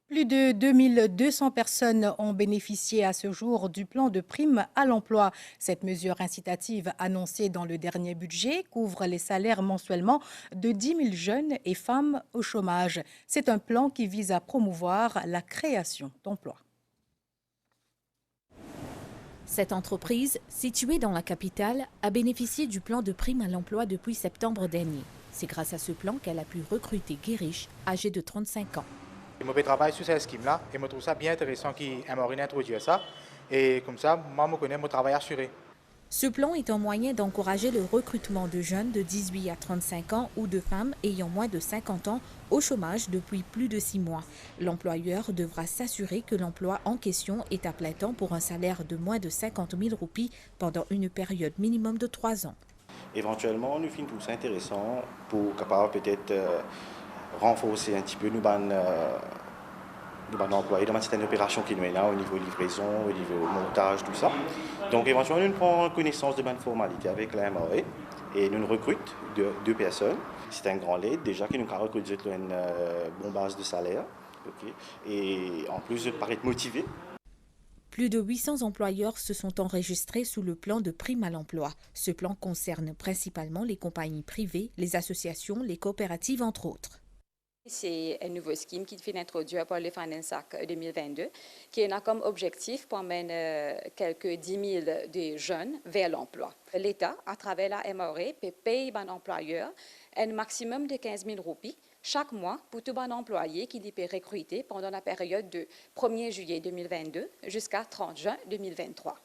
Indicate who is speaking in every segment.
Speaker 1: Plus de 2200 personnes ont bénéficié à ce jour du plan de prime à l'emploi. Cette mesure incitative annoncée dans le dernier budget couvre les salaires mensuellement de 10 000 jeunes et femmes au chômage. C'est un plan qui vise à promouvoir la création d'emplois.
Speaker 2: Cette entreprise, située dans la capitale, a bénéficié du plan de prime à l'emploi depuis septembre dernier. C'est grâce à ce plan qu'elle a pu recruter Guériche, âgé de 35 ans.
Speaker 3: Je travaille sur cette scheme-là et je trouve ça bien intéressant qu'ils aient introduit ça. Et comme ça, moi, je connais mon travail assuré.
Speaker 2: Ce plan est un moyen d'encourager le recrutement de jeunes de 18 à 35 ans ou de femmes ayant moins de 50 ans au chômage depuis plus de 6 mois. L'employeur devra s'assurer que l'emploi en question est à plein temps pour un salaire de moins de 50 000 roupies pendant une période minimum de 3 ans.
Speaker 4: Éventuellement, nous finissons tout ça intéressant pour capable peut-être renforcer un petit peu nous employés dans certaines opérations qui nous est là au niveau livraison, au niveau montage, tout ça. Donc éventuellement, nous prenons connaissance de bonnes formalités avec la MRE et nous recrutons deux personnes. C'est un grand aide déjà qui nous a recruté une bonne base de salaire. Okay. Et en plus de paraître motivé.
Speaker 2: Plus de 800 employeurs se sont enregistrés sous le plan de prime à l'emploi. Ce plan concerne principalement les compagnies privées, les associations, les coopératives, entre autres.
Speaker 5: C'est un nouveau scheme qui est introduit par le Finance Act 2022, qui a comme objectif pour mener quelques 10 000 de jeunes vers l'emploi. L'État, à travers la MRE, peut payer un employeur un maximum de 15 000 roupies chaque mois pour tout bon employé qui peut recruter pendant la période de 1er juillet 2022 jusqu'à 30 juin 2023.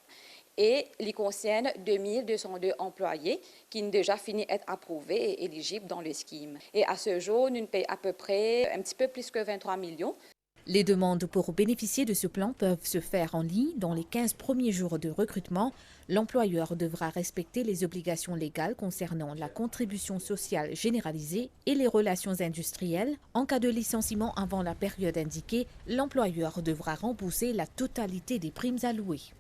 Speaker 5: Et il concerne 2202 employés qui ont déjà fini d'être approuvés et éligibles dans le scheme. Et à ce jour, nous payons à peu près un petit peu plus que 23 millions.
Speaker 2: Les demandes pour bénéficier de ce plan peuvent se faire en ligne dans les 15 premiers jours de recrutement. L'employeur devra respecter les obligations légales concernant la contribution sociale généralisée et les relations industrielles. En cas de licenciement avant la période indiquée, l'employeur devra rembourser la totalité des primes allouées.